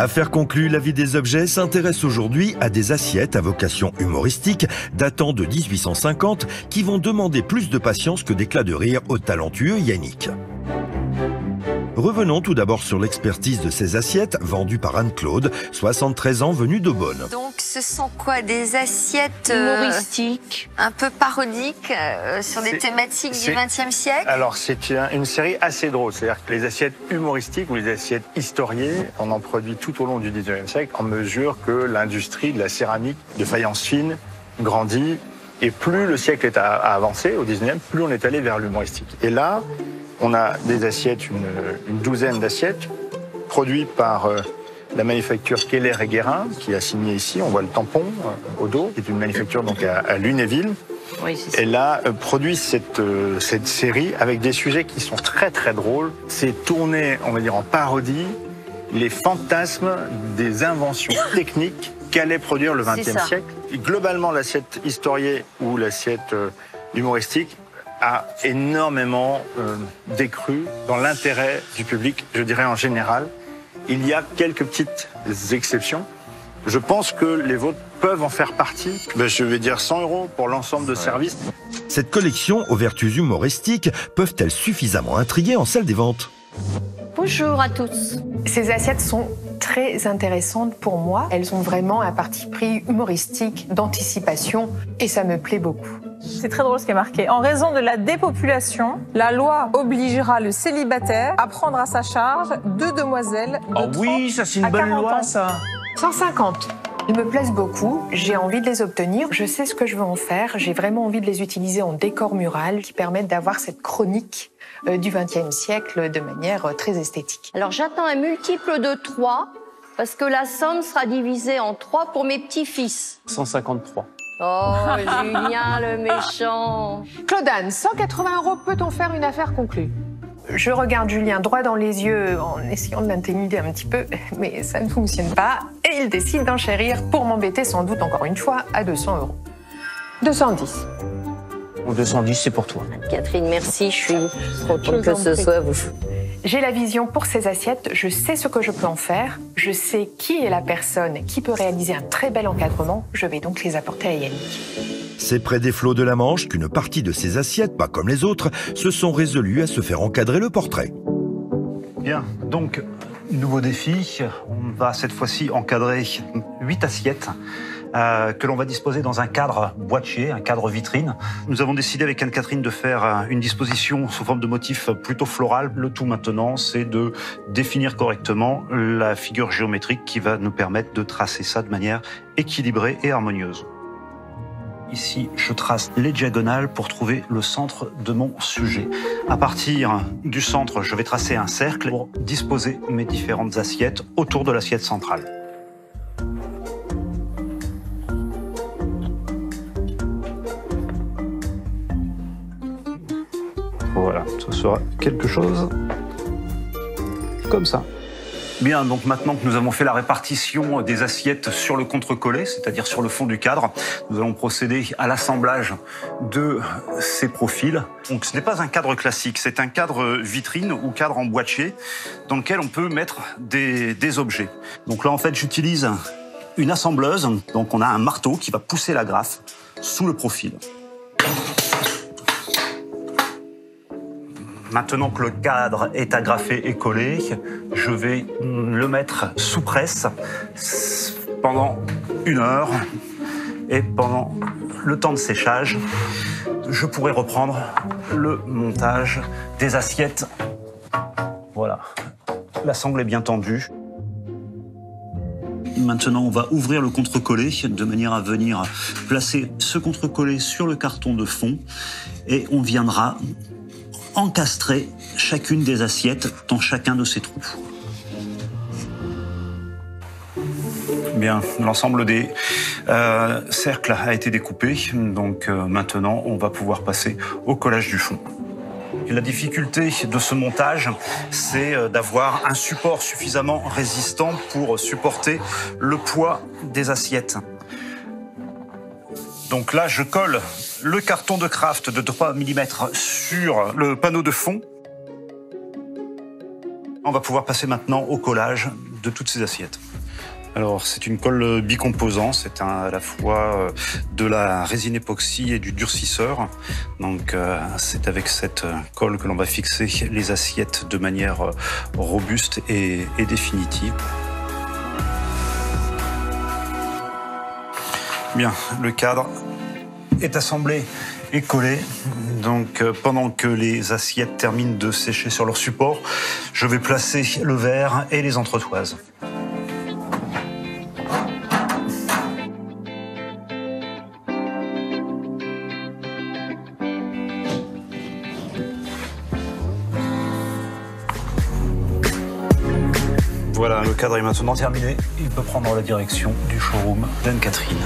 Affaire conclue, la vie des objets s'intéresse aujourd'hui à des assiettes à vocation humoristique datant de 1850 qui vont demander plus de patience que d'éclats de rire au talentueux Yannick. Revenons tout d'abord sur l'expertise de ces assiettes vendues par Anne-Claude, 73 ans, venue d'Aubonne. Donc ce sont quoi, des assiettes humoristiques, un peu parodiques sur des thématiques du XXe siècle? Alors c'est une série assez drôle, c'est-à-dire que les assiettes humoristiques ou les assiettes historiées, on en produit tout au long du XIXe siècle en mesure que l'industrie de la céramique de faïence fine grandit. Et plus le siècle a avancé, au 19e, plus on est allé vers l'humoristique. Et là, on a des assiettes, une douzaine d'assiettes, produites par la manufacture Keller et Guérin, qui a signé ici. On voit le tampon au dos, qui est une manufacture donc à Lunéville. Oui, c'est ça. Elle a produit cette série avec des sujets qui sont très très drôles. C'est tourné, on va dire, en parodie, les fantasmes des inventions techniques qu'allait produire le XXe siècle. Et globalement, l'assiette historiée ou l'assiette humoristique a énormément décru dans l'intérêt du public, je dirais en général. Il y a quelques petites exceptions. Je pense que les vôtres peuvent en faire partie. Je vais dire 100 € pour l'ensemble de services. Cette collection aux vertus humoristiques peuvent-elles suffisamment intriguer en salle des ventes? Bonjour à tous. Ces assiettes sont très intéressantes pour moi. Elles ont vraiment un parti pris humoristique, d'anticipation, et ça me plaît beaucoup. C'est très drôle ce qui est marqué. En raison de la dépopulation, la loi obligera le célibataire à prendre à sa charge 2 demoiselles de 30 oui, ça c'est une à bonne 40 loi, ans. ça. 150. Ils me plaisent beaucoup, j'ai envie de les obtenir, je sais ce que je veux en faire, j'ai vraiment envie de les utiliser en décor mural qui permettent d'avoir cette chronique du XXe siècle de manière très esthétique. Alors j'attends un multiple de 3 parce que la somme sera divisée en 3 pour mes petits-fils. 153. Oh, Julien le méchant. Claude-Anne, 180 € peut-on faire une affaire conclue? Je regarde Julien droit dans les yeux en essayant de l'intimider un petit peu, mais ça ne fonctionne pas. Et il décide d'enchérir pour m'embêter sans doute encore une fois à 200 €. 210. 210, c'est pour toi. Catherine, merci, je suis contente que ce soit vous. J'ai la vision pour ces assiettes, je sais ce que je peux en faire, je sais qui est la personne qui peut réaliser un très bel encadrement, je vais donc les apporter à Yannick. C'est près des flots de la Manche qu'une partie de ces assiettes, pas comme les autres, se sont résolues à se faire encadrer le portrait. Bien, donc, nouveau défi. On va cette fois-ci encadrer 8 assiettes que l'on va disposer dans un cadre boîtier, un cadre vitrine. Nous avons décidé avec Anne-Catherine de faire une disposition sous forme de motif plutôt floral. Le tout maintenant, c'est de définir correctement la figure géométrique qui va nous permettre de tracer ça de manière équilibrée et harmonieuse. Ici, je trace les diagonales pour trouver le centre de mon sujet. À partir du centre, je vais tracer un cercle pour disposer mes différentes assiettes autour de l'assiette centrale. Voilà, ce sera quelque chose comme ça. Bien, donc maintenant que nous avons fait la répartition des assiettes sur le contre-collé, c'est-à-dire sur le fond du cadre, nous allons procéder à l'assemblage de ces profils. Donc ce n'est pas un cadre classique, c'est un cadre vitrine ou cadre en boîtier dans lequel on peut mettre des objets. Donc là, en fait, j'utilise une assembleuse. Donc on a un marteau qui va pousser la graffe sous le profil. Maintenant que le cadre est agrafé et collé, je vais le mettre sous presse pendant 1 heure. Et pendant le temps de séchage, je pourrai reprendre le montage des assiettes. Voilà, la sangle est bien tendue. Maintenant, on va ouvrir le contre-collé de manière à venir placer ce contre-collé sur le carton de fond et on viendra encastrer chacune des assiettes dans chacun de ces trous. Bien, l'ensemble des cercles a été découpé, donc maintenant on va pouvoir passer au collage du fond. Et la difficulté de ce montage, c'est d'avoir un support suffisamment résistant pour supporter le poids des assiettes. Donc là, je colle le carton de craft de 3 mm sur le panneau de fond. On va pouvoir passer maintenant au collage de toutes ces assiettes. Alors, c'est une colle bicomposant, c'est à la fois de la résine époxy et du durcisseur. Donc, c'est avec cette colle que l'on va fixer les assiettes de manière robuste et définitive. Bien, le cadre est assemblé et collé. Donc, pendant que les assiettes terminent de sécher sur leur support, je vais placer le verre et les entretoises. Voilà, le cadre est maintenant terminé. Il peut prendre la direction du showroom d'Anne-Catherine.